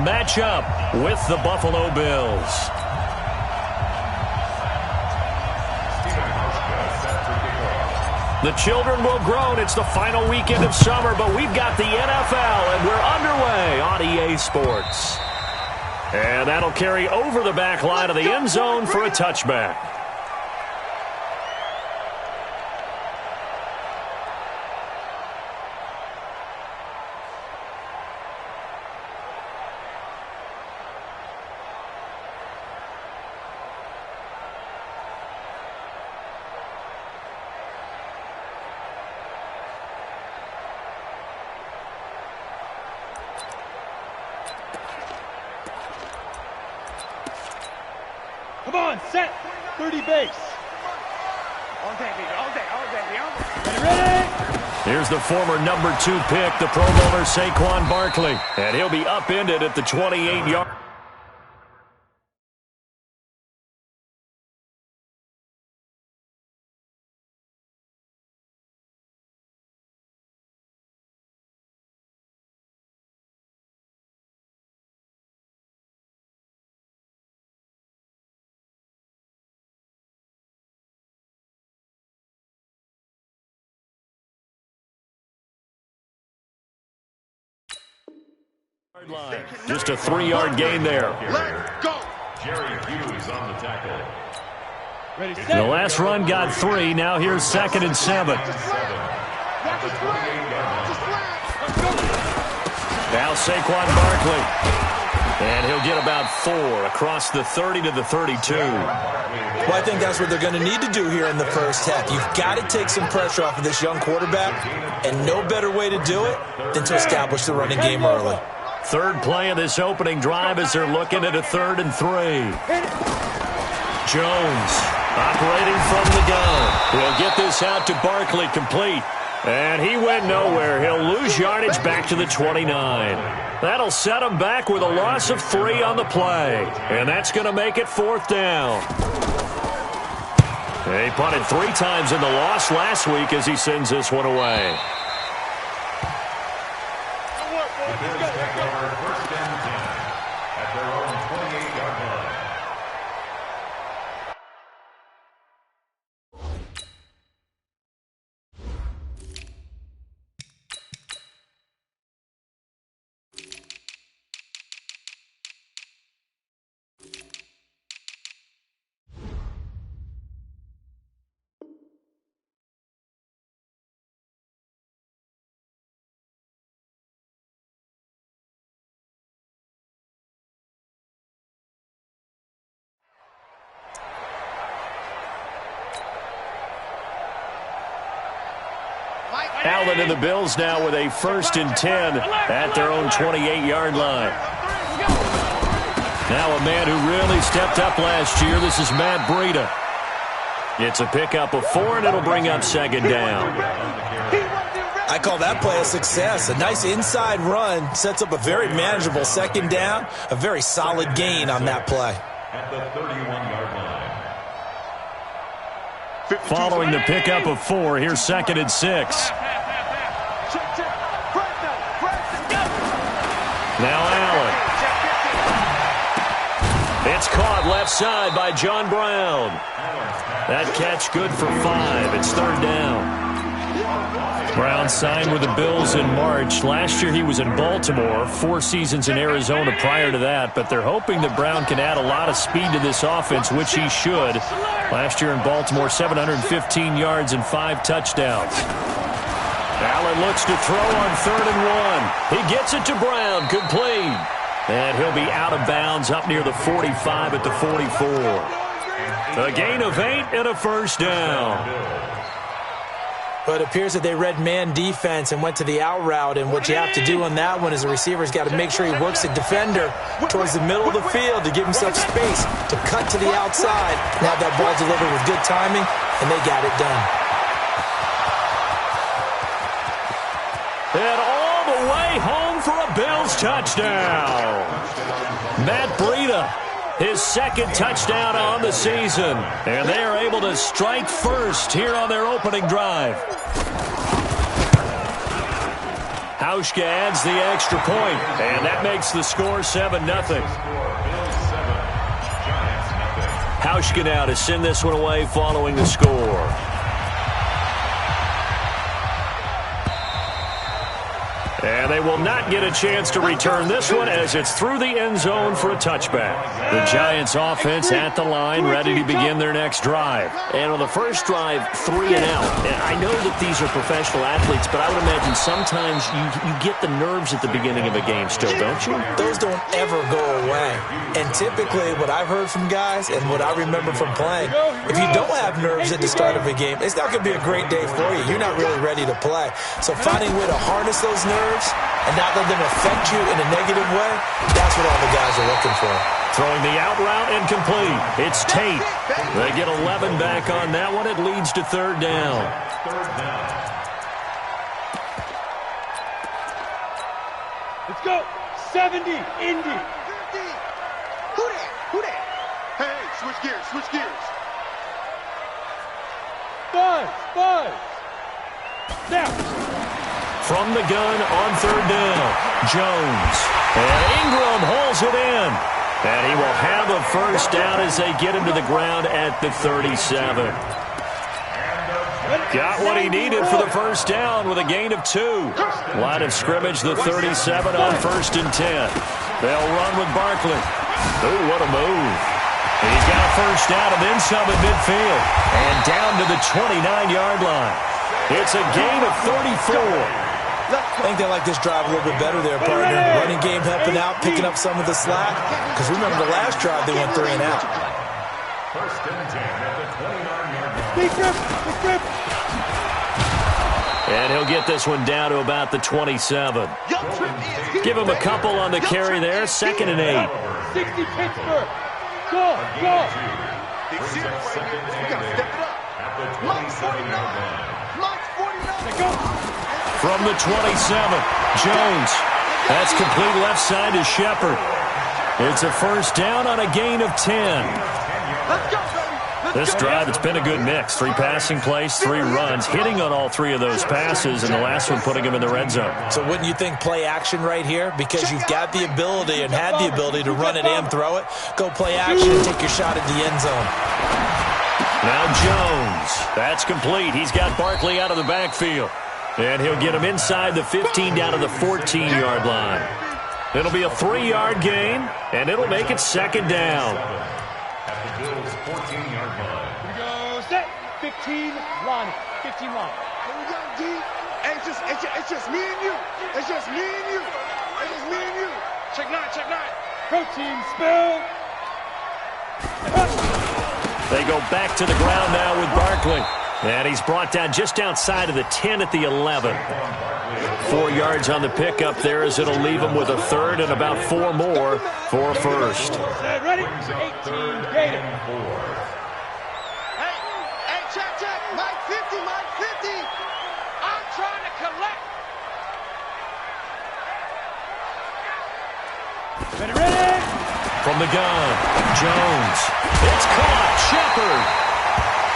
match up with the Buffalo Bills. The children will groan. It's the final weekend of summer, but we've got the NFL, and we're underway on EA Sports. And that'll carry over the back line of the end zone for a touchback. Come on, set. 30 base. All day, baby. All day, all day. Ready? Here's the former number 2 pick, the Pro Bowler Saquon Barkley. And he'll be upended at the 28-yard. Line. Just a 3-yard gain there. Let's go. Jerry Hughes on the tackle. Ready, set. The last run got 3. Now here's 2nd and 7. Now Saquon Barkley. And he'll get about 4 across the 30 to the 32. Well, I think that's what they're going to need to do here in the first half. You've got to take some pressure off of this young quarterback, and no better way to do it than to establish the running game early. Third play of this opening drive as they're looking at a 3rd and 3. Jones operating from the gun. He'll get this out to Barkley, complete. And he went nowhere. He'll lose yardage back to the 29. That'll set him back with a loss of 3 on the play. And that's going to make it 4th down. He punted 3 times in the loss last week as he sends this one away. The Bills take over 1st and 10 at their own 28-yard line. Allen and the Bills now with a 1st and 10 at their own 28-yard line. Now a man who really stepped up last year. This is Matt Breida. It's a pickup of 4, and it'll bring up 2nd down. I call that play a success. A nice inside run sets up a very manageable 2nd down. A very solid gain on that play. At the 31-yard line. Following the pickup of 4, here's 2nd and 6. Now Allen. It's caught left side by John Brown. That catch good for 5. It's 3rd down. Brown signed with the Bills in March. Last year he was in Baltimore, 4 seasons in Arizona prior to that, but they're hoping that Brown can add a lot of speed to this offense, which he should. Last year in Baltimore, 715 yards and 5 touchdowns. Allen looks to throw on 3rd and 1. He gets it to Brown, complete. And he'll be out of bounds up near the 45 at the 44. A gain of 8 and a 1st down. But it appears that they read man defense and went to the out route, and what you have to do on that one is the receiver's got to make sure he works the defender towards the middle of the field to give himself space to cut to the outside. Now that ball delivered with good timing, and they got it done. And all the way home for a Bills touchdown. Matt Breida, his 2nd touchdown on the season. And they are able to strike first here on their opening drive. Hauschka adds the extra point, and that makes the score 7-0. Hauschka now to send this one away following the score. And they will not get a chance to return this one as it's through the end zone for a touchback. The Giants offense at the line, ready to begin their next drive. And on the first drive, 3 and out. And I know that these are professional athletes, but I would imagine sometimes you get the nerves at the beginning of a game still, don't you? Those don't ever go away. And typically what I've heard from guys and what I remember from playing, if you don't have nerves at the start of a game, it's not going to be a great day for you. You're not really ready to play. So finding a way to harness those nerves and not let them affect you in a negative way, that's what all the guys are looking for. Throwing the out route incomplete. It's Tate. They get 11 back on that one. It leads to 3rd down. Let's go. 70, Indy. Who that? Who that? Hey, switch gears, switch gears. Buzz. Now. From the gun on 3rd down, Jones. And Ingram holds it in. And he will have a first down as they get him to the ground at the 37. Got what he needed for the first down with a gain of 2. Line of scrimmage, the 37 on 1st and 10. They'll run with Barkley. Ooh, what a move. He's got a first down and then some at midfield. And down to the 29-yard line. It's a gain of 34. I think they like this drive a little bit better there, partner. Running game helping out, picking up some of the slack. Because remember the last drive, they went 3 and out. 1st and 10 at the 29-yard line. Big grip. And he'll get this one down to about the 27. Give him a couple on the carry there. 2nd and 8. 60 Pittsburgh. Go. Big zero right here. We got to step it up. At the 27-yard line. Mike's 49. Let's go. From the 27, Jones. That's complete left side to Shepard. It's a first down on a gain of 10. Let's go, baby. This drive, it's been a good mix. 3 passing plays, 3 runs, hitting on all 3 of those passes, and the last one putting him in the red zone. So wouldn't you think play action right here? Because you've got the ability and had the ability to run it and throw it. Go play action and take your shot at the end zone. Now Jones. That's complete. He's got Barkley out of the backfield. And he'll get him inside the 15 down to the 14-yard line. It'll be a 3-yard gain, and it'll make it 2nd down. At the Bills' 14-yard line. Here we go. Set. 15 line. Here we go, D. Hey, it's just me and you. It's just me and you. Check 9. Protein spill. They go back to the ground now with Barkley. And he's brought down just outside of the 10 at the 11. 4 yards on the pickup there as it'll leave him with a 3rd and about 4 more for a first. Ready? 18 Gator. Hey, check. Mike 50. I'm trying to collect. Ready? From the gun, Jones. It's caught. Shepard.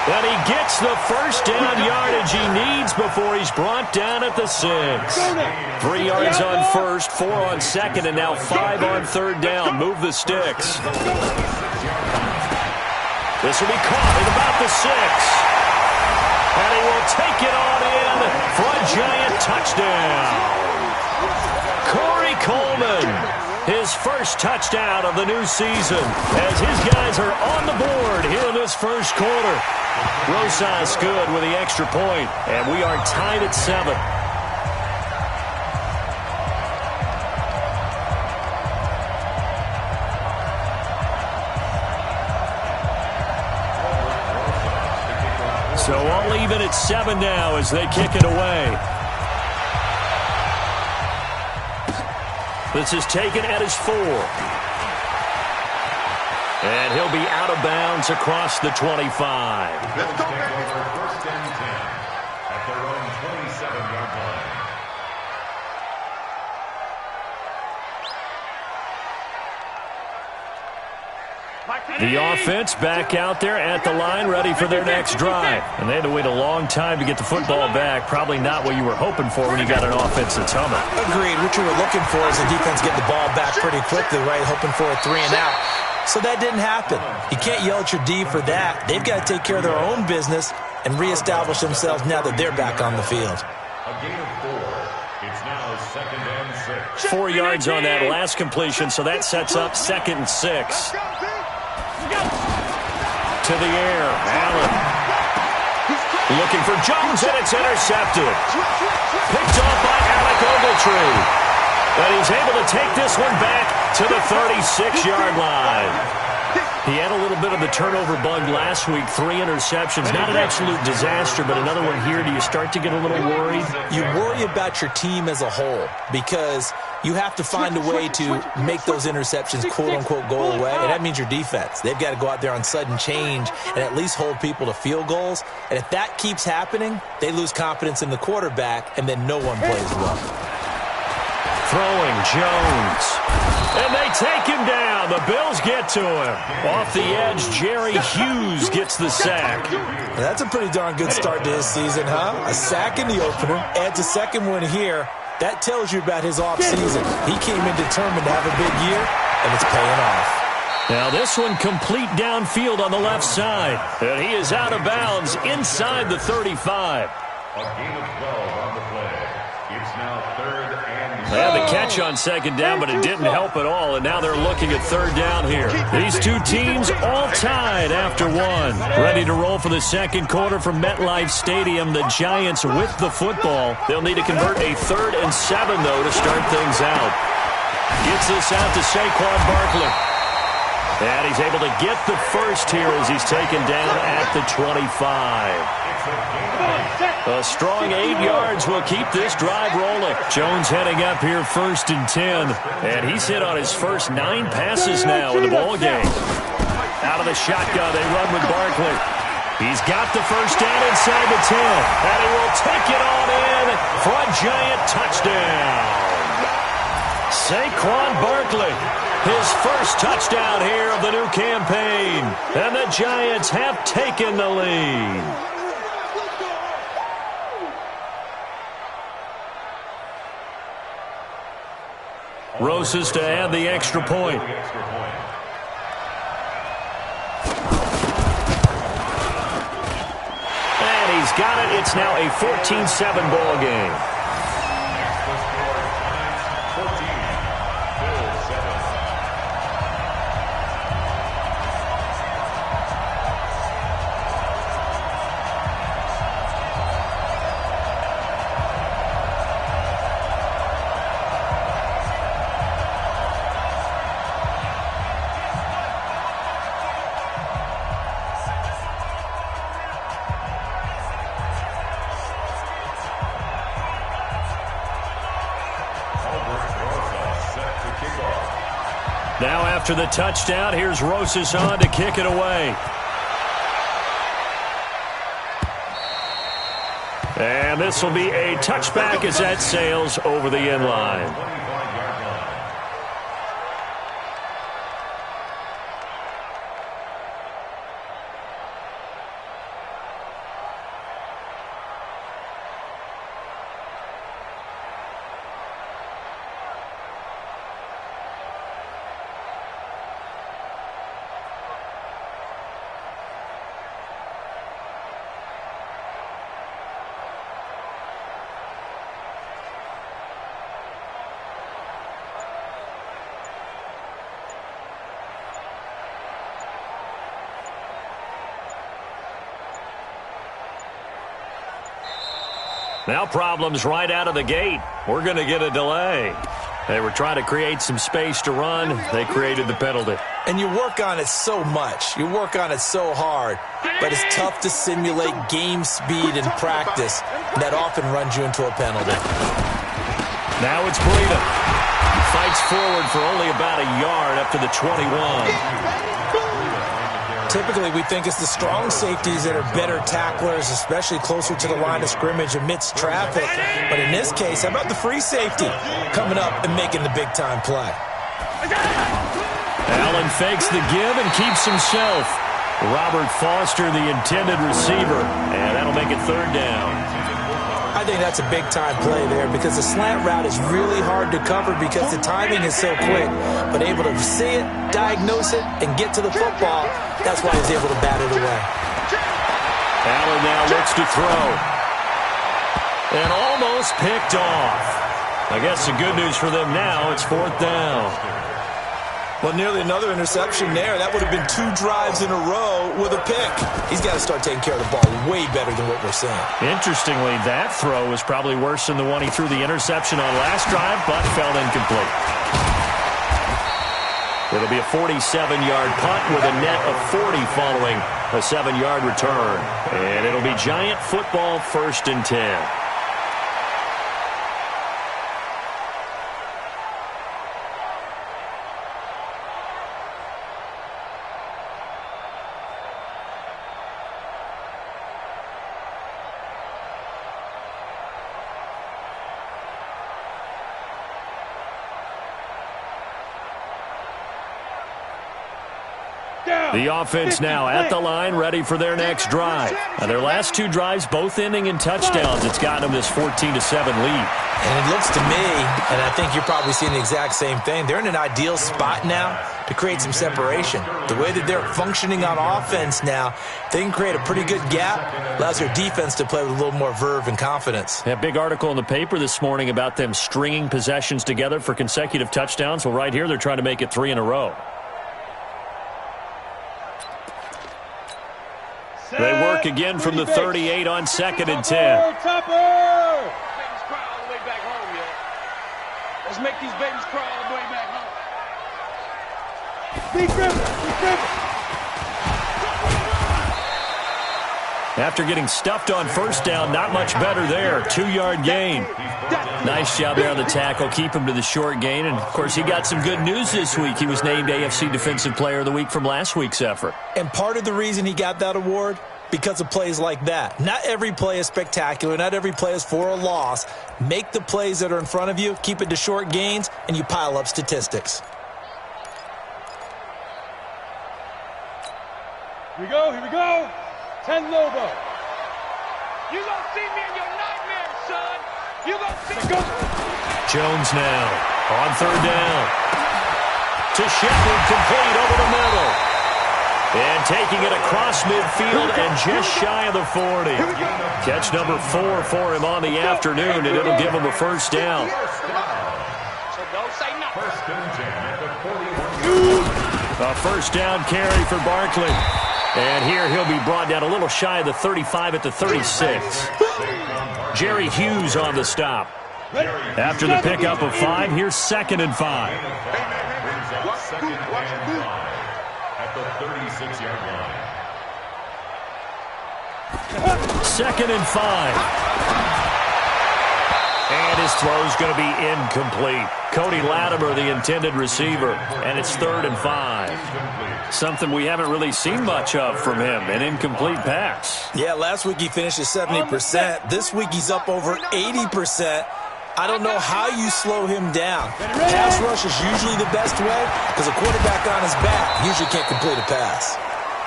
And he gets the first down yardage he needs before he's brought down at the 6. 3 yards on 1st, 4 on 2nd, and now 5 on 3rd down. Move the sticks. This will be caught at about the 6. And he will take it on in for a giant touchdown. Corey Coleman, his first touchdown of the new season, as his guys are on the board here in this first quarter. Rosas good with the extra point, and we are tied at 7. So all even at 7 now as they kick it away. This is taken at his 4. And he'll be out of bounds across the 25. Let's go, baby. 1st and 10 at their own 27-yard line. The offense back out there at the line, ready for their next drive. And they had to wait a long time to get the football back. Probably not what you were hoping for when you got an offense that's humming. Agreed. What you were looking for is the defense get the ball back pretty quickly, right? Hoping for a 3 and out. So that didn't happen. You can't yell at your D for that. They've got to take care of their own business and reestablish themselves now that they're back on the field. A gain of 4. It's now 2nd and 6. 4 yards on that last completion, so that sets up 2nd and 6. To the air, Allen. Looking for Jones, and it's intercepted. Picked off by Alec Ogletree. But he's able to take this one back to the 36-yard line. He had a little bit of the turnover bug last week, 3 interceptions. Not an absolute disaster, but another one here. Do you start to get a little worried? You worry about your team as a whole because you have to find a way to make those interceptions, quote-unquote, go away, and that means your defense. They've got to go out there on sudden change and at least hold people to field goals. And if that keeps happening, they lose confidence in the quarterback, and then no one plays well. Throwing Jones. And they take him down. The Bills get to him. Off the edge, Jerry Hughes gets the sack. That's a pretty darn good start to his season, huh? A sack in the opener, adds a second one here. That tells you about his offseason. He came in determined to have a big year, and it's paying off. Now this one complete downfield on the left side. And he is out of bounds inside the 35. A gain of 12 on the play. It's now 3rd and 6. They had the catch on 2nd down, but it didn't help at all, and now they're looking at 3rd down here. These two teams all tied after 1. Ready to roll for the 2nd quarter from MetLife Stadium. The Giants with the football. They'll need to convert a 3rd and 7, though, to start things out. Gets this out to Saquon Barkley. And he's able to get the first here as he's taken down at the 25. A strong 8 yards will keep this drive rolling. Jones heading up here 1st and 10. And he's hit on his first 9 passes now in the ball game. Out of the shotgun, they run with Barkley. He's got the first down inside the 10. And he will take it on in for a giant touchdown. Saquon Barkley, his first touchdown here of the new campaign. And the Giants have taken the lead. Rosas to add the extra point. And he's got it. It's now a 14-7 ball game. Now after the touchdown, here's Rosas on to kick it away. And this will be a touchback as that sails over the end line. Now problems right out of the gate. We're going to get a delay. They were trying to create some space to run. They created the penalty. And you work on it so much. You work on it so hard. But it's tough to simulate game speed in practice. That often runs you into a penalty. Now it's Breida. Fights forward for only about a yard up to the 21. Typically, we think it's the strong safeties that are better tacklers, especially closer to the line of scrimmage amidst traffic. But in this case, how about the free safety coming up and making the big-time play? Allen fakes the give and keeps himself. Robert Foster, the intended receiver, and that'll make it third down. I think that's a big-time play there because the slant route is really hard to cover because the timing is so quick. But able to see it, diagnose it, and get to the football, that's why he's able to bat it away. Allen now looks to throw. And almost picked off. I guess the good news for them now, it's fourth down. Well, nearly another interception there. That would have been 2 drives in a row with a pick. He's got to start taking care of the ball way better than what we're seeing. Interestingly, that throw was probably worse than the one he threw the interception on last drive, but fell incomplete. It'll be a 47-yard punt with a net of 40 following a 7-yard return. And it'll be Giant football, 1st and 10. The offense now at the line, ready for their next drive. Now, their last 2 drives, both ending in touchdowns. It's gotten them this 14-7 lead. And it looks to me, and I think you're probably seeing the exact same thing, they're in an ideal spot now to create some separation. The way that they're functioning on offense now, they can create a pretty good gap, allows their defense to play with a little more verve and confidence. A big article in the paper this morning about them stringing possessions together for consecutive touchdowns. Well, right here, they're trying to make it 3 in a row. They work again from the 38 on 2nd and 10. Topper! Babies cry all the way back home, yo. Let's make these babies cry all the way back home. Be driven! After getting stuffed on first down, not much better there. 2-yard gain. Nice job there on the tackle. Keep him to the short gain. And, of course, he got some good news this week. He was named AFC Defensive Player of the Week from last week's effort. And part of the reason he got that award, because of plays like that. Not every play is spectacular. Not every play is for a loss. Make the plays that are in front of you, keep it to short gains, and you pile up statistics. Here we go. 10 Lobo. You gonna see me in your nightmares, son. You gonna see me. Jones now on 3rd down. To Shepard, complete over the middle. And taking it across midfield and just shy of the 40. Catch number 4 for him on the afternoon, and it'll give him a first down. So don't say nothing. 1st and 10 at the 41. A first down carry for Barkley. And here he'll be brought down a little shy of the 35 at the 36. Jerry Hughes on the stop. After the pickup of 5, here's 2nd and 5. At the 36-yard line. 2nd and 5. And his throw's going to be incomplete. Cody Latimer, the intended receiver. And it's 3rd and 5. Something we haven't really seen much of from him, an incomplete pass. Yeah, last week he finished at 70%. This week he's up over 80%. I don't know how you slow him down. Pass rush is usually the best way because a quarterback on his back usually can't complete a pass.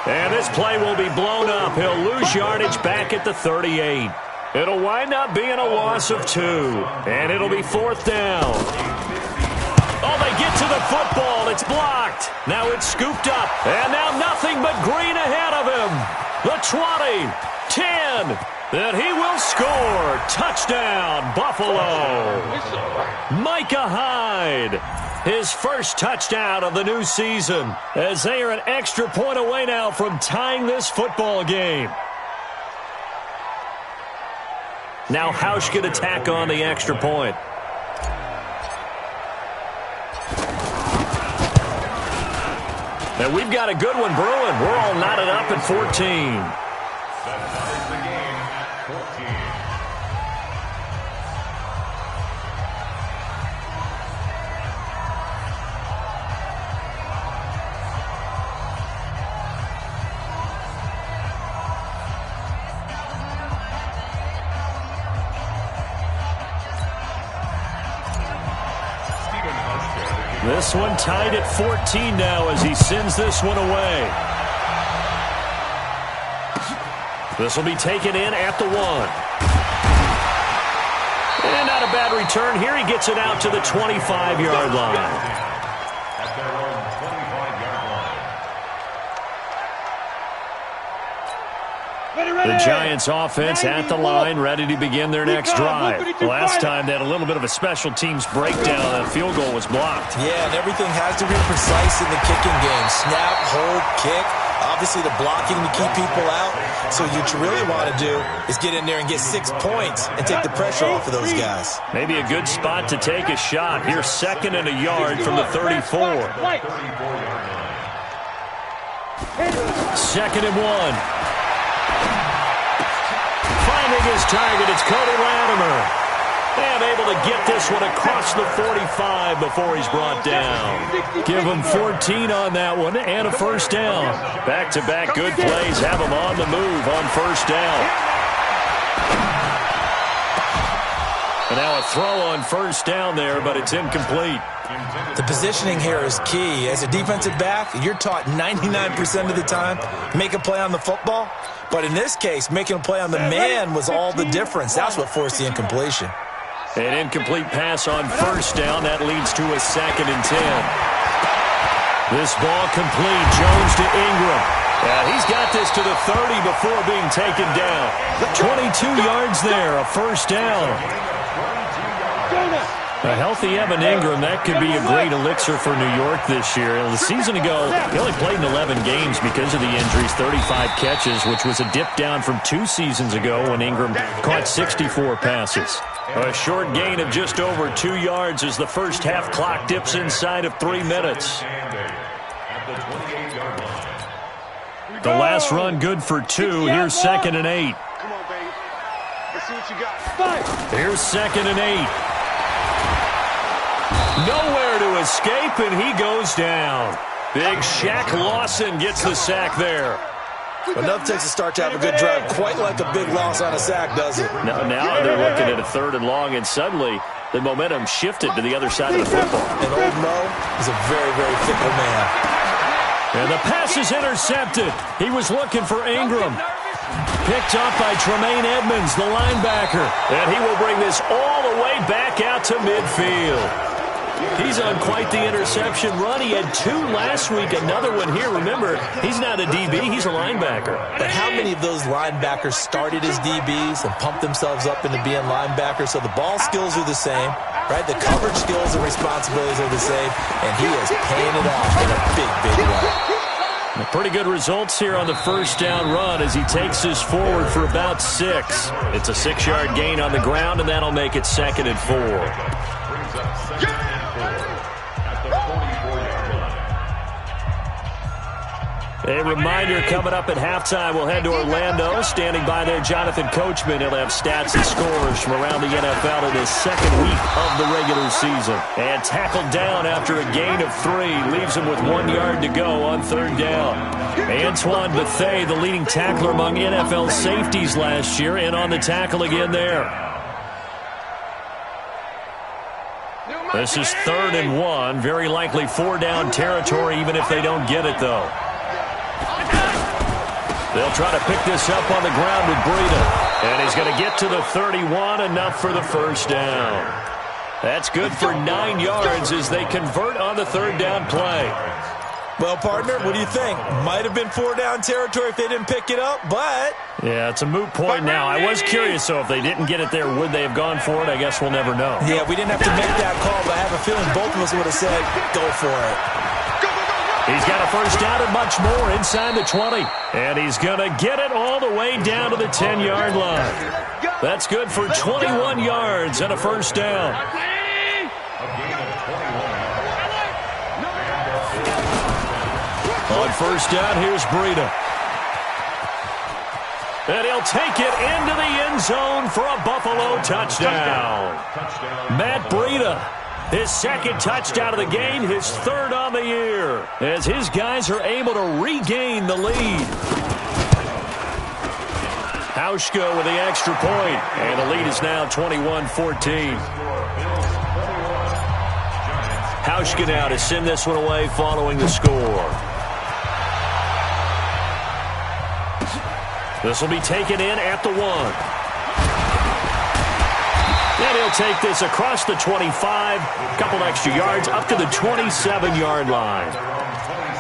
And this play will be blown up. He'll lose yardage back at the 38. It'll wind up being a loss of 2. And it'll be 4th down. Oh, they get to the football. It's blocked. Now it's scooped up. And now nothing but green ahead of him. The 20, 10. That he will score. Touchdown, Buffalo. Micah Hyde. His first touchdown of the new season. As they are an extra point away now from tying this football game. Now Hausch can attack on the extra point. And we've got a good one brewing. We're all knotted up at 14. This one tied at 14 now as he sends this one away. This will be taken in at the 1. And not a bad return here. He gets it out to the 25-yard line. At their own 25-yard line. The Giants offense at the line, ready to begin their next drive. The last time they had a little bit of a special teams breakdown. That field goal was blocked. Yeah, and everything has to be precise in the kicking game. Snap, hold, kick. Obviously, the blocking to keep people out. So what you really want to do is get in there and get 6 points and take the pressure off of those guys. Maybe a good spot to take a shot. Here's 2nd and a yard from the 34. 2nd and 1. Finding his target, it's Cody Latimer. And able to get this one across the 45 before he's brought down. Give him 14 on that one and a first down. Back-to-back good plays have him on the move on first down. And now a throw on first down there, but it's incomplete. The positioning here is key. As a defensive back, you're taught 99% of the time, make a play on the football. But in this case, making a play on the man was all the difference. That's what forced the incompletion. An incomplete pass on first down. That leads to a 2nd and 10. This ball complete. Jones to Ingram. He's got this to the 30 before being taken down. 22 yards there, a first down. A healthy Evan Ingram, that could be a great elixir for New York this year. The season ago, he only played in 11 games because of the injuries, 35 catches, which was a dip down from 2 seasons ago when Ingram caught 64 passes. A short gain of just over 2 yards as the first half clock dips inside of 3 minutes. The last run good for 2. Here's 2nd and 8. Come on, baby. Let's see what you got. Here's 2nd and 8. Nowhere to escape, and he goes down. Big Shaq Lawson gets the sack there. Enough takes a start to have a good drive. Quite like a big loss on a sack, does it? Now they're looking at a 3rd and long, and suddenly the momentum shifted to the other side of the football. And old Mo is a very, very fickle man. And the pass is intercepted. He was looking for Ingram. Picked up by Tremaine Edmonds, the linebacker. And he will bring this all the way back out to midfield. He's on quite the interception run. He had 2 last week, another one here. Remember, he's not a DB, he's a linebacker. But how many of those linebackers started as DBs and pumped themselves up into being linebackers? So the ball skills are the same, right? The coverage skills and responsibilities are the same, and he is paying it off in a big, big way. Pretty good results here on the first down run as he takes this forward for about 6. It's a 6-yard gain on the ground, and that'll make it 2nd and 4. A reminder coming up at halftime, we'll head to Orlando. Standing by there, Jonathan Coachman. He'll have stats and scores from around the NFL in his 2nd week of the regular season. And tackled down after a gain of 3. Leaves him with 1 yard to go on 3rd down. Antoine Bethea, the leading tackler among NFL safeties last year, and on the tackle again there. This is 3rd and 1. Very likely 4-down territory, even if they don't get it, though. They'll try to pick this up on the ground with Breida. And he's going to get to the 31, enough for the first down. That's good for 9 yards as they convert on the 3rd down play. Well, partner, what do you think? Might have been 4-down territory if they didn't pick it up, but... Yeah, it's a moot point now. I was curious, so if they didn't get it there, would they have gone for it? I guess we'll never know. Yeah, we didn't have to make that call, but I have a feeling both of us would have said, go for it. He's got a first down and much more inside the 20. And he's going to get it all the way down to the 10-yard line. That's good for 21 yards and a first down. On first down, here's Breida. And he'll take it into the end zone for a Buffalo touchdown. Matt Breida, his 2nd touchdown of the game, his 3rd on the year, as his guys are able to regain the lead. Hauschka with the extra point, and the lead is now 21-14. Hauschka now to send this one away following the score. This will be taken in at the 1. And he'll take this across the 25, a couple extra yards, up to the 27-yard line.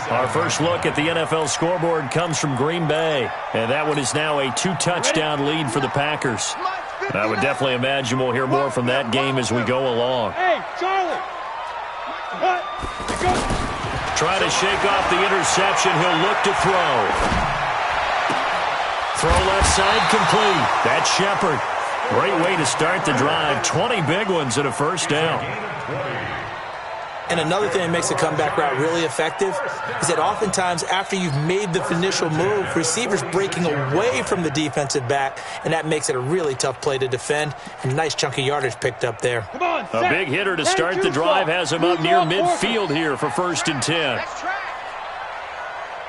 Our first look at the NFL scoreboard comes from Green Bay, and that one is now a 2-touchdown lead for the Packers. I would definitely imagine we'll hear more from that game as we go along. Hey, Charlie! Trying to shake off the interception. He'll look to throw. Throw left side complete. That's Shepard. Great way to start the drive. 20 big ones and a first down. And another thing that makes a comeback route really effective is that oftentimes after you've made the initial move, receivers breaking away from the defensive back, and that makes it a really tough play to defend. And nice chunk of yardage picked up there. Come on, a big hitter to start the drive has him up near midfield here for 1st and 10.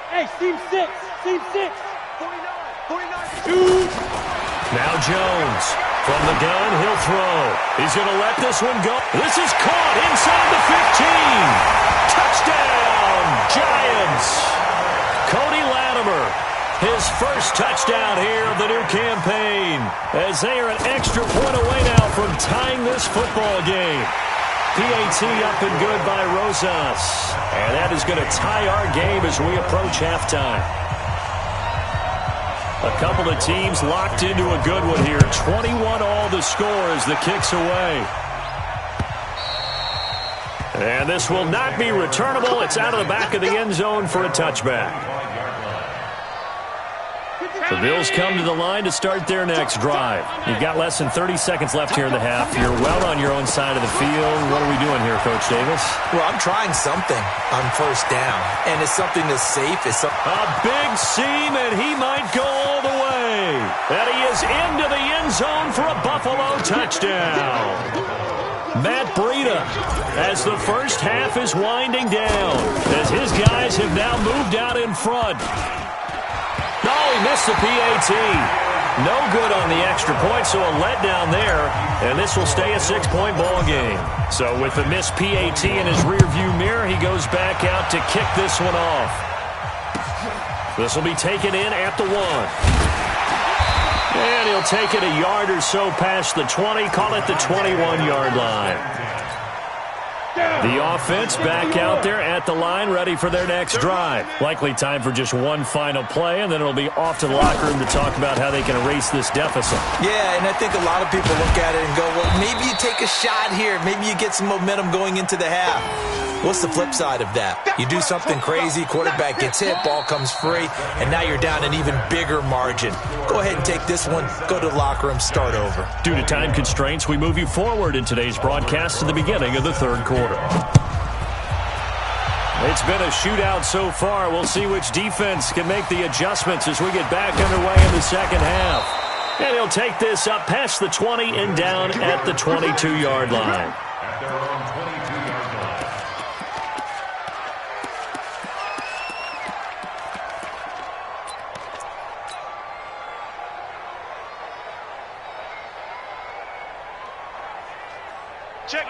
Hey, team 6. Team 6. 49. Now Jones. From the gun, he'll throw. He's going to let this one go. This is caught inside the 15. Touchdown, Giants. Cody Latimer, his first touchdown here of the new campaign, as they are an extra point away now from tying this football game. PAT up and good by Rosas. And that is going to tie our game as we approach halftime. A couple of teams locked into a good one here. 21 all the score as the kick's away. And this will not be returnable. It's out of the back of the end zone for a touchback. The Bills come to the line to start their next drive. You've got less than 30 seconds left here in the half. You're well on your own side of the field. What are we doing here, Coach Davis? Well, I'm trying something on first down, and it's something that's safe. A big seam, and he might go all the way. And he is into the end zone for a Buffalo touchdown. Matt Breida, as the first half is winding down, as his guys have now moved out in front. No, he missed the PAT. No good on the extra point, so a letdown there, and this will stay a 6-point ball game. So with the missed PAT in his rearview mirror, he goes back out to kick this one off. This will be taken in at the 1. And he'll take it a yard or so past the 20, call it the 21-yard line. The offense back out there at the line, ready for their next drive. Likely time for just one final play, and then it'll be off to the locker room to talk about how they can erase this deficit. Yeah, and I think a lot of people look at it and go, well, maybe you take a shot here. Maybe you get some momentum going into the half. What's the flip side of that? You do something crazy, quarterback gets hit, ball comes free, and now you're down an even bigger margin. Go ahead and take this one, go to the locker room, start over. Due to time constraints, we move you forward in today's broadcast to the beginning of the third quarter. It's been a shootout so far. We'll see which defense can make the adjustments as we get back underway in the second half. And he'll take this up past the 20 and down at the 22-yard line. At their own 22-yard line.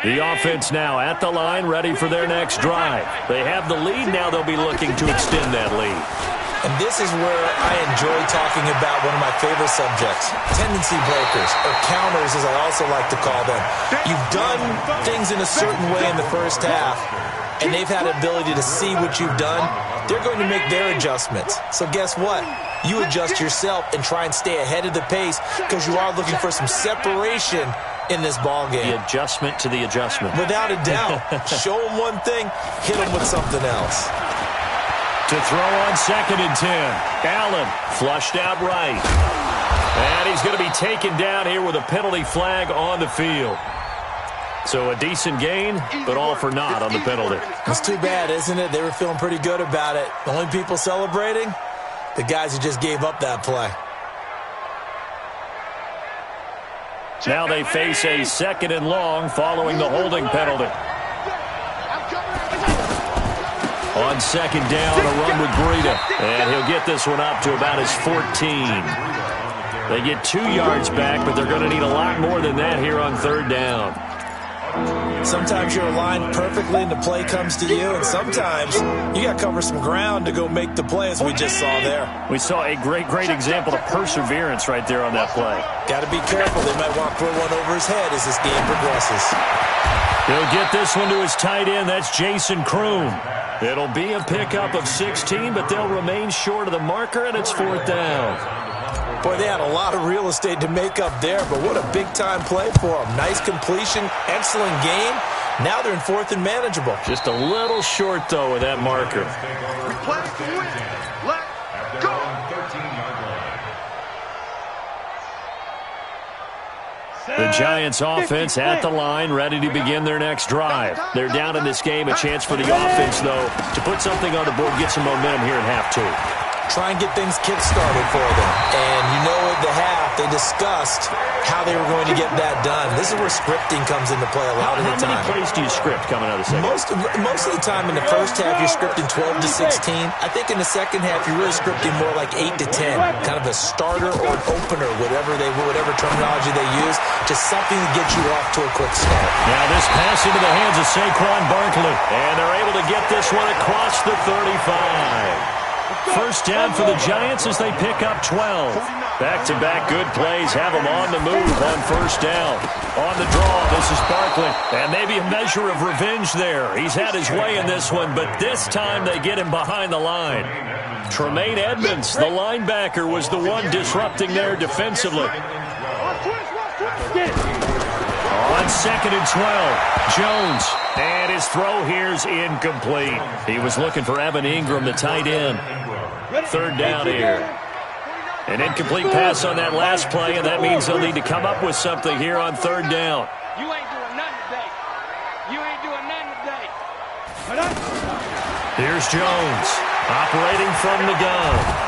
The offense now at the line, ready for their next drive. They have the lead. Now they'll be looking to extend that lead. And this is where I enjoy talking about one of my favorite subjects, tendency breakers, or counters as I also like to call them. You've done things in a certain way in the first half, and they've had the ability to see what you've done. They're going to make their adjustments. So guess what? You adjust yourself and try and stay ahead of the pace because you are looking for some separation in this ball game. The adjustment to the adjustment. Without a doubt. Show them one thing, hit them with something else. To throw on 2nd and 10. Allen flushed out right. And he's going to be taken down here with a penalty flag on the field. So a decent gain, but all for naught on the penalty. It's too bad, isn't it? They were feeling pretty good about it. The only people celebrating, the guys who just gave up that play. Now they face a 2nd and long following the holding penalty. On 2nd down, a run with Breida. And he'll get this one up to about his 14. They get 2 yards back, but they're going to need a lot more than that here on 3rd down. Sometimes you're aligned perfectly and the play comes to you, and sometimes you got to cover some ground to go make the play, as we just saw there. We saw a great example of perseverance right there on that play. Got to be careful. They might want to throw one over his head as this game progresses. He'll get this one to his tight end. That's Jason Kroom. It'll be a pickup of 16, but they'll remain short of the marker, and it's 4th down. Boy, they had a lot of real estate to make up there, but what a big-time play for them. Nice completion, excellent game. Now they're in 4th and manageable. Just a little short, though, with that marker. Play to win. Let's go. The Giants offense at the line, ready to begin their next drive. They're down in this game. A chance for the offense, though, to put something on the board, get some momentum here in half 2. Try and get things kick-started for them. And you know at the half, they discussed how they were going to get that done. This is where scripting comes into play a lot of the time. How many plays do you script coming out of the second? Most of the time in the first half, you're scripting 12 to 16. I think in the second half, you're really scripting more like 8 to 10. Kind of a starter or an opener, whatever terminology they use. Just something to get you off to a quick start. Now this pass into the hands of Saquon Barkley. And they're able to get this one across the 35. First down for the Giants as they pick up 12. Back-to-back good plays have them on the move on first down. On the draw, this is Barkley. And maybe a measure of revenge there. He's had his way in this one, but this time they get him behind the line. Tremaine Edmonds, the linebacker, was the one disrupting there defensively. On 2nd and 12, Jones. And his throw here's incomplete. He was looking for Evan Ingram, the tight end. 3rd down here. An incomplete pass on that last play, and that means they'll need to come up with something here on 3rd down. You ain't doing nothing today. You ain't doing nothing today. Here's Jones, operating from the gun.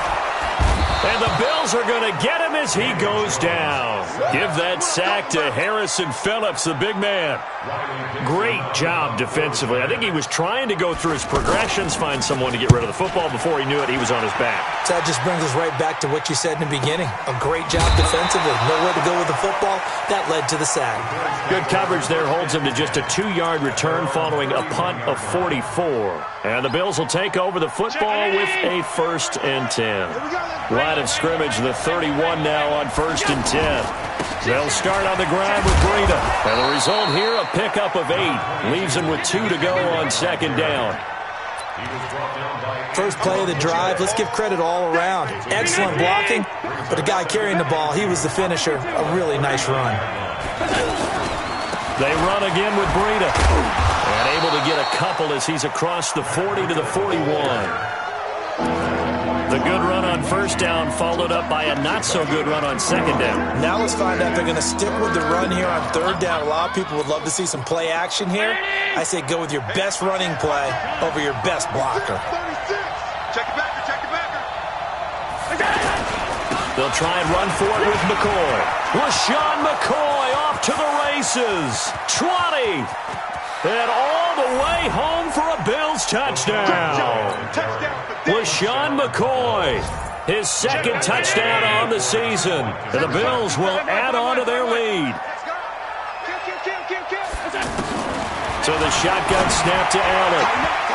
And the Bills are going to get him as he goes down. Give that sack to Harrison Phillips, the big man. Great job defensively. I think he was trying to go through his progressions, find someone to get rid of the football. Before he knew it, he was on his back. So that just brings us right back to what you said in the beginning. A great job defensively. Nowhere to go with the football. That led to the sack. Good coverage there holds him to just a 2-yard return following a punt of 44. And the Bills will take over the football with a 1st and 10. Line of scrimmage, the 31 now on 1st and 10. They'll start on the ground with Breida. And the result here, a pickup of 8. Leaves them with 2 to go on 2nd down. First play of the drive, let's give credit all around. Excellent blocking, but the guy carrying the ball, he was the finisher. A really nice run. They run again with Breida. And able to get a couple as he's across the 40 to the 41. The good run on 1st down followed up by a not-so-good run on 2nd down. Now let's find out if they're going to stick with the run here on 3rd down. A lot of people would love to see some play action here. I say go with your best running play over your best blocker. Check it back, check it back. They'll try and run for it with McCoy. LaShawn McCoy off to the races. 20. And all the way home for a Bills touchdown. LaShawn McCoy, his 2nd touchdown on the season. And the Bills will add on to their lead. So the shotgun snap to Allen.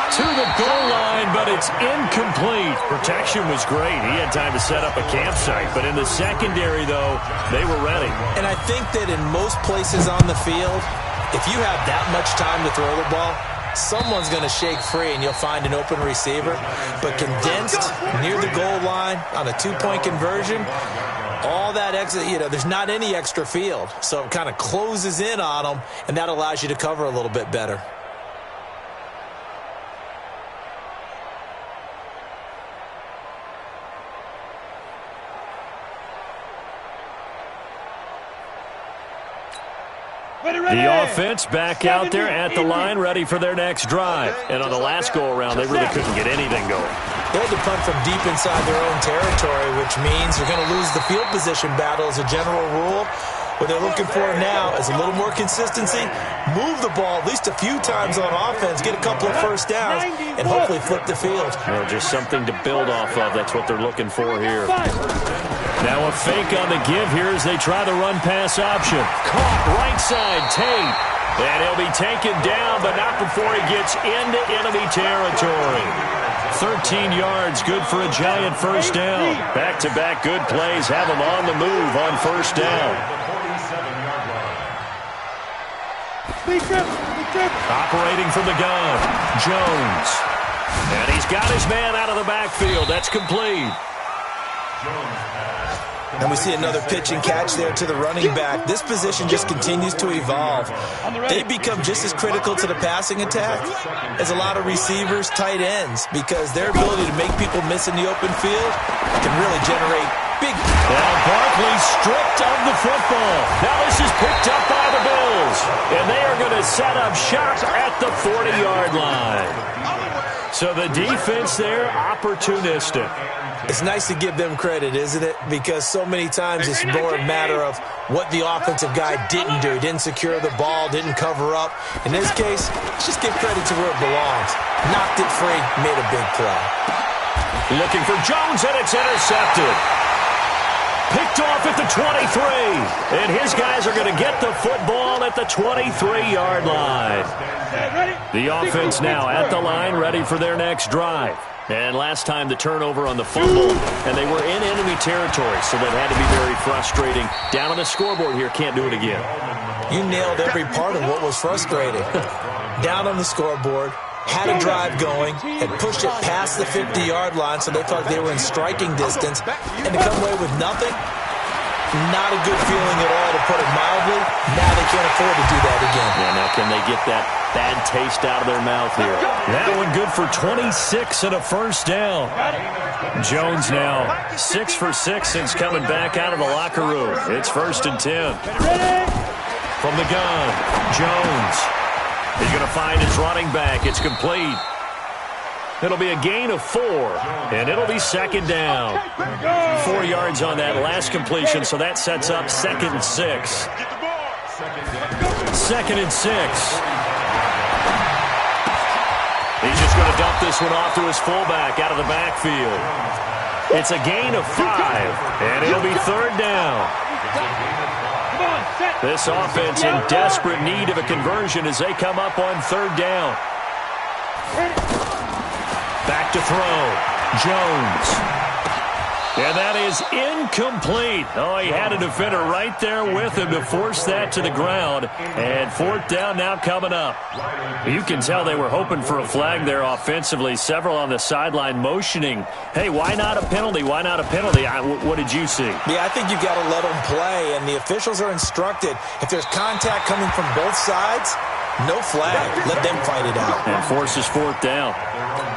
To the goal line, but it's incomplete. Protection was great. He had time to set up a campsite. But in the secondary, though, they were ready. And I think that in most places on the field, if you have that much time to throw the ball, someone's going to shake free and you'll find an open receiver. But condensed near the goal line on a 2-point conversion, all that extra, there's not any extra field. So it kind of closes in on them, and that allows you to cover a little bit better. The offense back out there at the line, ready for their next drive. And on the last go-around, they really couldn't get anything going. They had to punt from deep inside their own territory, which means you're going to lose the field position battle as a general rule. What they're looking for now is a little more consistency, move the ball at least a few times on offense, get a couple of first downs, and hopefully flip the field. Just something to build off of. That's what they're looking for here. Now a fake on the give here as they try the run-pass option. Caught right side, Tate. And he'll be taken down, but not before he gets into enemy territory. 13 yards, good for a Giant first down. Back-to-back good plays have him on the move on first down. Operating from the gun, Jones. And he's got his man out of the backfield. That's complete. And we see another pitch and catch there to the running back. This position just continues to evolve. They become just as critical to the passing attack as a lot of receivers, tight ends, because their ability to make people miss in the open field can really generate big. Now Barkley stripped of the football. Now this is picked up by the Bills. And they are going to set up shop at the 40-yard line. So the defense there, opportunistic. It's nice to give them credit, isn't it? Because so many times it's more a matter of what the offensive guy didn't do. He didn't secure the ball, didn't cover up. In this case, let's just give credit to where it belongs. Knocked it free, made a big play. Looking for Jones, and it's intercepted. Picked off at the 23. And his guys are going to get the football at the 23-yard line. The offense now at the line, ready for their next drive. And last time the turnover on the fumble, and they were in enemy territory, so that had to be very frustrating. Down on the scoreboard here, can't do it again. You nailed every part of what was frustrating. Down on the scoreboard, had a drive going, had pushed it past the 50-yard line, so they thought they were in striking distance, and to come away with nothing, not a good feeling at all, to put it mildly. Now they can't afford to do that again. Yeah, now can they get that bad taste out of their mouth here? That one good for 26 and a first down. Jones now 6 for 6 since coming back out of the locker room. It's 1st and 10. From the gun, Jones. He's going to find his running back. It's complete. It'll be a gain of 4, and it'll be 2nd down. 4 yards on that last completion, so that sets up 2nd and 6. 2nd and 6. He's just going to dump this one off to his fullback out of the backfield. It's a gain of 5, and it'll be 3rd down. This offense in desperate need of a conversion as they come up on 3rd down. Back to throw. Jones. And that is incomplete. Oh, he had a defender right there with him to force that to the ground. And 4th down now coming up. You can tell they were hoping for a flag there offensively. Several on the sideline motioning. Hey, why not a penalty? Why not a penalty? What did you see? Yeah, I think you've got to let them play. And the officials are instructed, if there's contact coming from both sides, no flag. Let them fight it out. And forces 4th down.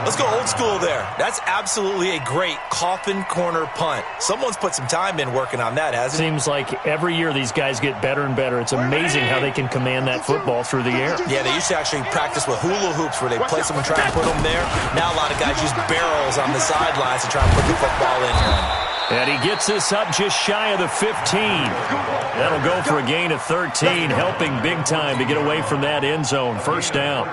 Let's go old school there. That's absolutely a great coffin corner punt. Someone's put some time in working on that, hasn't it? Seems like every year these guys get better and better. It's amazing how they can command that football through the air. Yeah, they used to actually practice with hula hoops where they place them and try and put them there. Now a lot of guys use barrels on the sidelines to try and put the football in one. And he gets this up just shy of the 15. That'll go for a gain of 13, helping big time to get away from that end zone. 1st down.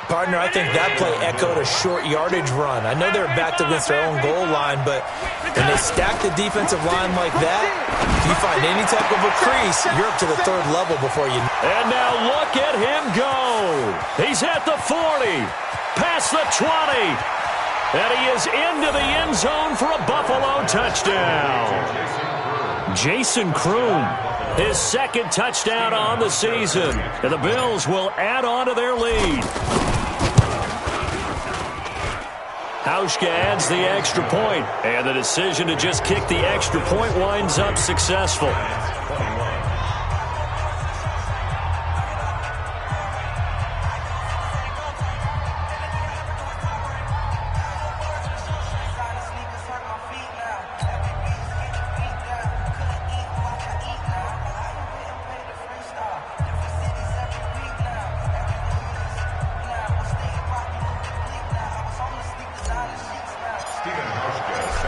Partner, I think that play echoed a short yardage run. I know they're backed against their own goal line, but when they stack the defensive line like that, if you find any type of a crease, you're up to the 3rd level before you. And now look at him go. He's at the 40, past the 20. And he is into the end zone for a Buffalo touchdown. Jason Kroom, his 2nd touchdown on the season. And the Bills will add on to their lead. Hauschka adds the extra point, and the decision to just kick the extra point winds up successful.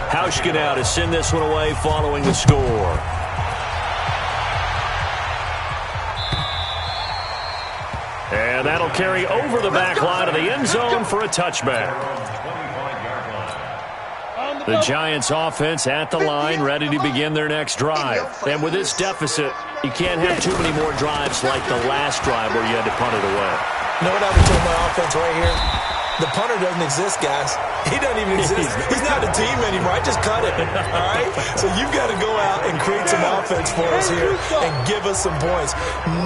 Hauschka now to send this one away following the score. And that'll carry over the back line of the end zone for a touchback. The Giants offense at the line, ready to begin their next drive. And with this deficit, You can't have too many more drives like the last drive where you had to punt it away. You know what I would tell my offense right here? The punter doesn't exist, guys. He doesn't even exist. He's not a team anymore. I just cut him, all right? So you've got to go out and create some offense for us here and give us some points.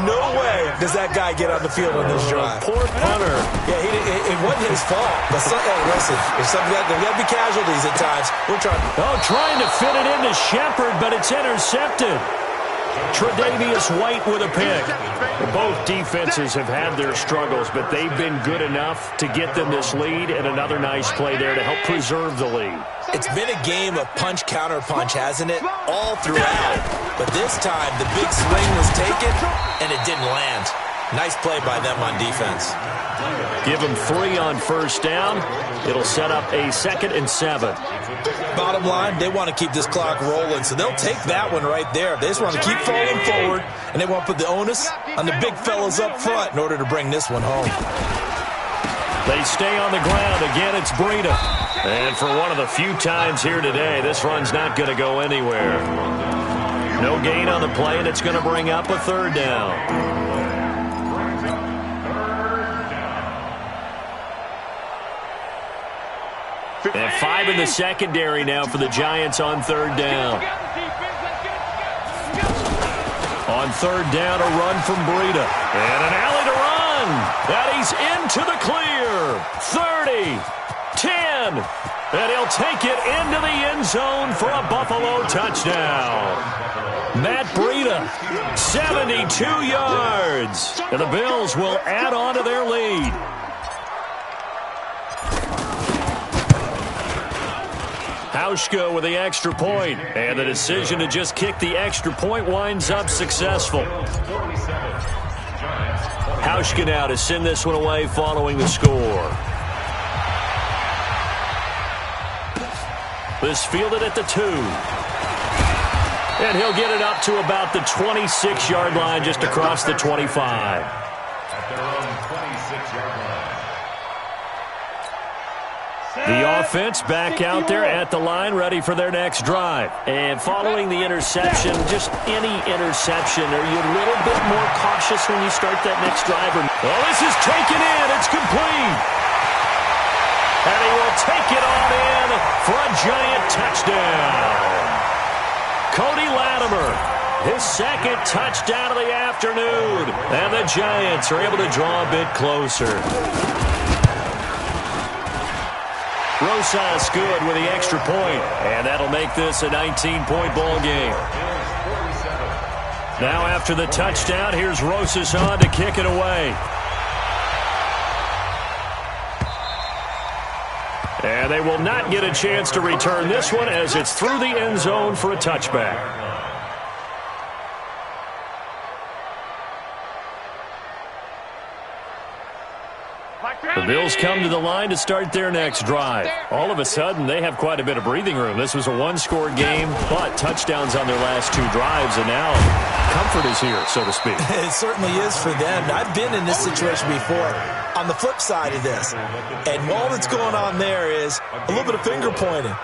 No way does that guy get on the field on this drive. Poor punter. Yeah, it wasn't his fault. But hey, listen, there's got to be casualties at times. We're trying to fit it into Shepard, but it's intercepted. Tre'Davious White with a pick. Both defenses have had their struggles, but they've been good enough to get them this lead, and another nice play there to help preserve the lead. It's been a game of punch-counter-punch, hasn't it? All throughout. But this time, the big swing was taken, and it didn't land. Nice play by them on defense. Give them 3 on first down. It'll set up a 2nd and 7. Bottom line, they want to keep this clock rolling, so they'll take that one right there. They just want to keep falling forward, and they want to put the onus on the big fellas up front in order to bring this one home. They stay on the ground. Again, it's Breida. And for one of the few times here today, this run's not going to go anywhere. No gain on the play, and it's going to bring up a 3rd down. And 5 in the secondary now for the Giants on 3rd down. On 3rd down, a run from Breida. And an alley to run. And he's into the clear. 30, 10. And he'll take it into the end zone for a Buffalo touchdown. Matt Breida, 72 yards. And the Bills will add on to their lead. Hauschka with the extra point, and the decision to just kick the extra point winds up successful. Hauschka now to send this one away following the score. This fielded at the 2. And he'll get it up to about the 26-yard line, just across the 25. At their own 26-yard line. The offense back out there at the line, ready for their next drive. And following the interception, just any interception, are you a little bit more cautious when you start that next drive? Well, this is taken in. It's complete. And he will take it on in for a Giant touchdown. Cody Latimer, his 2nd touchdown of the afternoon. And the Giants are able to draw a bit closer. Rosas good with the extra point, and that'll make this a 19-point ball game. Now after the touchdown, here's Rosas on to kick it away. And they will not get a chance to return this one as it's through the end zone for a touchback. The Bills come to the line to start their next drive. All of a sudden, they have quite a bit of breathing room. This was a 1-score game, but touchdowns on their last 2 drives, and now comfort is here, so to speak. It certainly is for them. I've been in this situation before on the flip side of this, and all that's going on there is a little bit of finger pointing.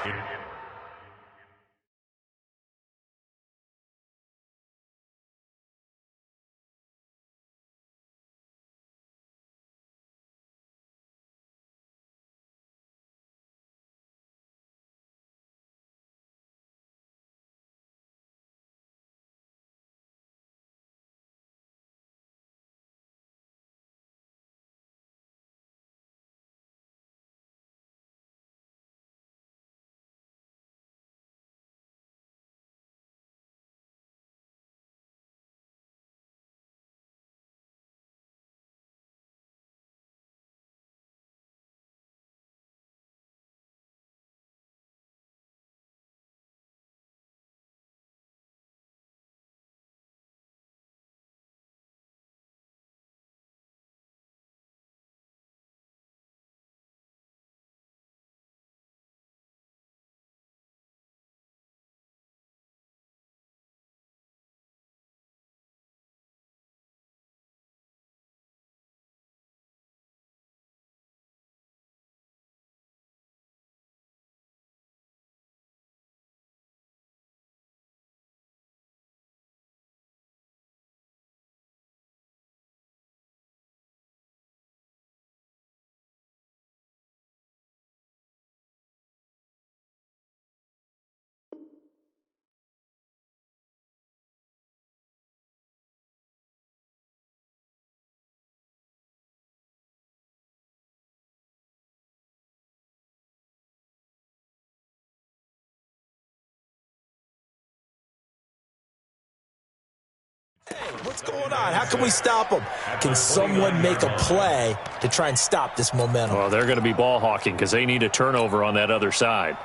What's going on? How can we stop them? Can someone make a play to try and stop this momentum? Well, they're going to be ball hawking because they need a turnover on that other side.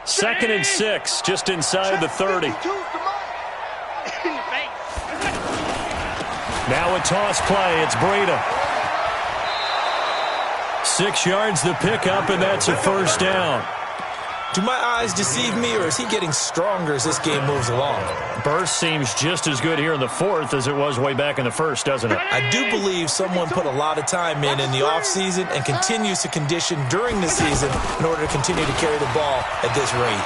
2nd and 6, just inside the 30. Now a toss play. It's Breida. 6 yards the pickup, and that's a first down. Do my eyes deceive me, or is he getting stronger as this game moves along? Burst seems just as good here in the 4th as it was way back in the 1st, doesn't it? I do believe someone put a lot of time in the offseason and continues to condition during the season in order to continue to carry the ball at this rate.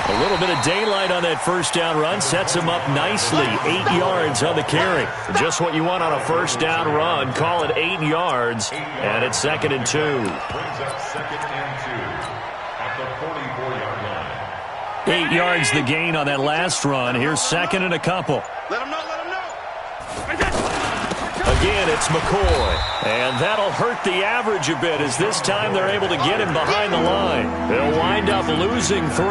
A little bit of daylight on that first down run sets him up nicely. 8 yards on the carry. Just what you want on a first down run. Call it 8 yards, and it's 2nd and 2. Brings up 2nd and 2 at the 44-yard line. 8 yards the gain on that last run. Here's 2nd and a couple. Let him know, let him know. Again, it's McCoy. And that'll hurt the average a bit as this time they're able to get him behind the line. They'll wind up losing 3.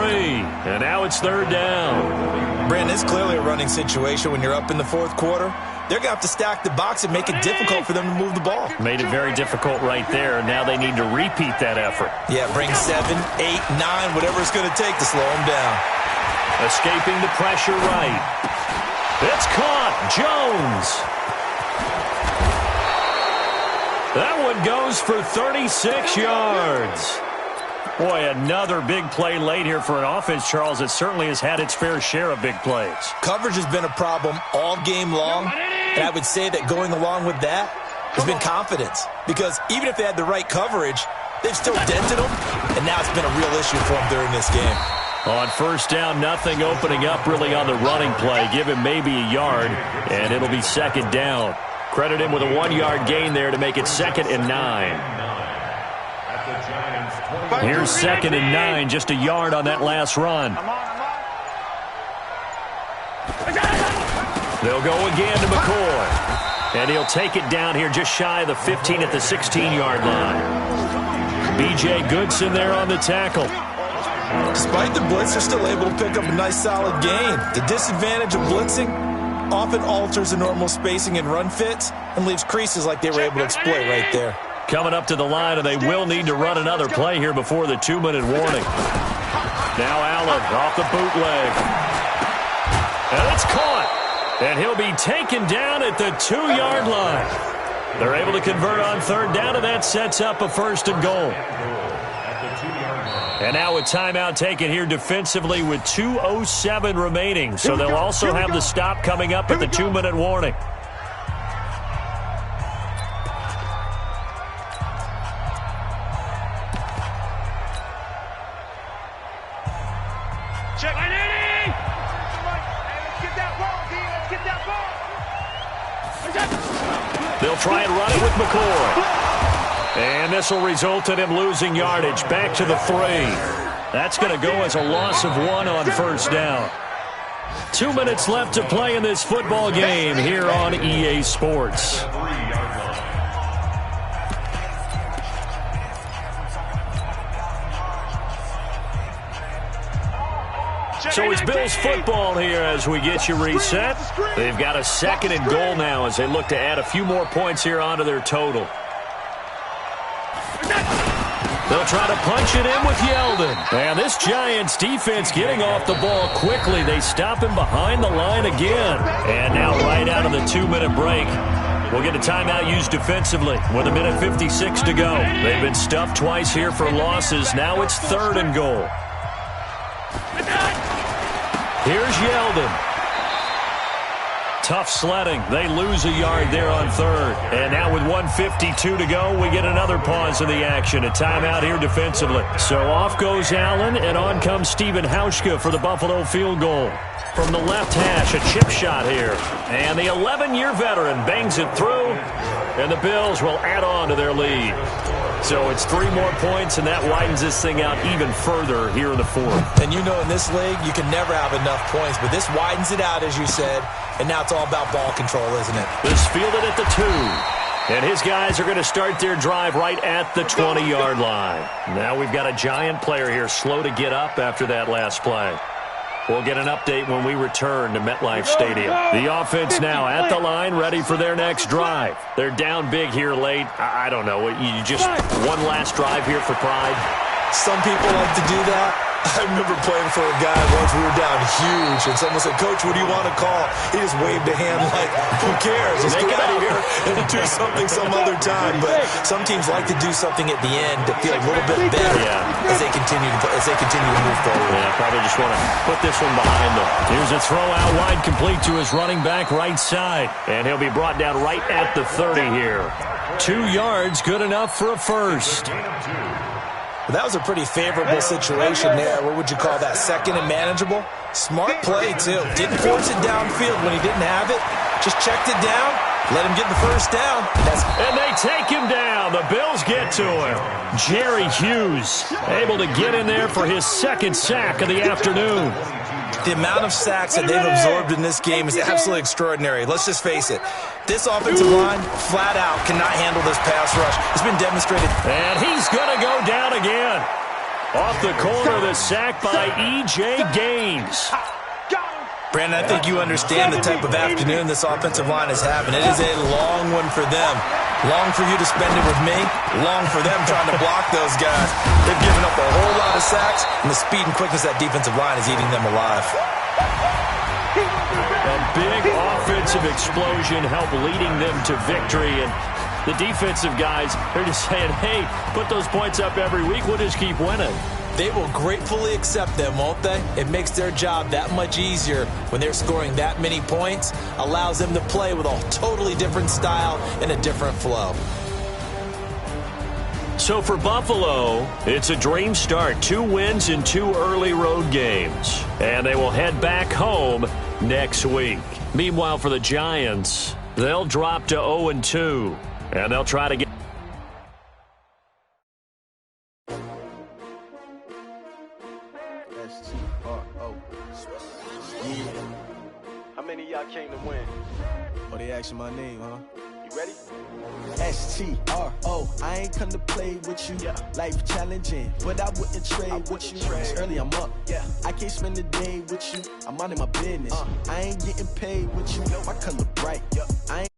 And now it's 3rd down. Brandon, it's clearly a running situation when you're up in the 4th quarter. They're going to have to stack the box and make it difficult for them to move the ball. Made it very difficult right there. Now they need to repeat that effort. Yeah, bring 7, 8, 9, whatever it's going to take to slow them down. Escaping the pressure right. It's caught. Jones. That one goes for 36 yards. Boy, another big play late here for an offense, Charles. It certainly has had its fair share of big plays. Coverage has been a problem all game long, and I would say that going along with that has been confidence. Because even if they had the right coverage, they've still dented them, and now it's been a real issue for them during this game. On first down, nothing opening up really on the running play. Give him maybe a yard, and it'll be 2nd down. Credit him with a 1-yard gain there to make it 2nd and 9. Here's 2nd and 9, just a yard on that last run. They'll go again to McCoy. And he'll take it down here just shy of the 15 at the 16-yard line. B.J. Goodson there on the tackle. Despite the blitz, they're still able to pick up a nice solid gain. The disadvantage of blitzing often alters the normal spacing and run fits and leaves creases like they were able to exploit right there. Coming up to the line, and they will need to run another play here before the 2-minute warning. Now Allen off the bootleg. And it's caught. And he'll be taken down at the 2-yard line. They're able to convert on 3rd down, and that sets up a 1st and goal. And now a timeout taken here defensively with 2:07 remaining. So they'll also have the stop coming up at the 2-minute warning. Check. Let's get that ball, D. Let's get that ball. They'll try and run it with McCoy. And this will result in him losing yardage back to the 3. That's going to go as a loss of 1 on first down. 2 minutes left to play in this football game here on EA Sports. So it's Bills football here as we get you reset. They've got a 2nd and goal now as they look to add a few more points here onto their total. They'll try to punch it in with Yeldon. And this Giants defense getting off the ball quickly. They stop him behind the line again. And now right out of the 2-minute break, we'll get a timeout used defensively with 1:56 to go. They've been stuffed twice here for losses. Now it's 3rd and goal. Here's Yeldon. Tough sledding. They lose a yard there on 3rd. And now with 1:52 to go, we get another pause of the action. A timeout here defensively. So off goes Allen, and on comes Stephen Hauschka for the Buffalo field goal. From the left hash, a chip shot here. And the 11-year veteran bangs it through, and the Bills will add on to their lead. So it's 3 more points, and that widens this thing out even further here in the 4th. And you know in this league, you can never have enough points, but this widens it out, as you said, and now it's all about ball control, isn't it? This fielded at the 2. And his guys are going to start their drive right at the 20-yard line. Now we've got a Giant player here slow to get up after that last play. We'll get an update when we return to MetLife Stadium. The offense now at the line, ready for their next drive. They're down big here late. I don't know. You just one last drive here for pride? Some people like to do that. I remember playing for a guy once. We were down huge, and someone said, "Coach, what do you want to call?" He just waved a hand like, "Who cares? Let's get out of here and do something some other time." But some teams like to do something at the end to feel a little bit better as they continue to move forward. Yeah, probably just want to put this one behind them. Here's a throw out wide, complete to his running back right side, and he'll be brought down right at the 30 here. 2 yards, good enough for a first. But that was a pretty favorable situation there. What would you call that? Second and manageable? Smart play, too. Didn't force it downfield when he didn't have it. Just checked it down, let him get the first down. And they take him down. The Bills get to him. Jerry Hughes able to get in there for his second sack of the afternoon. The amount of sacks that they've absorbed in this game is absolutely extraordinary. Let's just face it. This offensive line, flat out, cannot handle this pass rush. It's been demonstrated. And he's going to go down again. Off the corner, the sack by E.J. Gaines. Brandon, I think you understand the type of afternoon this offensive line is having. It is a long one for them. Long for you to spend it with me. Long for them trying to block those guys. They've given up a whole lot of sacks, and the speed and quickness of that defensive line is eating them alive. A big offensive explosion helped leading them to victory, and the defensive guys, they're just saying, hey, put those points up every week, we'll just keep winning. They will gratefully accept them, won't they? It makes their job that much easier when they're scoring that many points, allows them to play with a totally different style and a different flow. So for Buffalo, it's a dream start. 2 wins in 2 early road games. And they will head back home next week. Meanwhile, for the Giants, they'll drop to 0-2. And they'll try to get... How many of y'all came to win? Oh, they asking my name, huh? You ready? S-T-R-O, I ain't come to play with you. Life challenging, but I wouldn't trade with you. It's early, I'm up. I can't spend the day with you. I'm out of my business. I ain't getting paid with you. My color bright. I ain't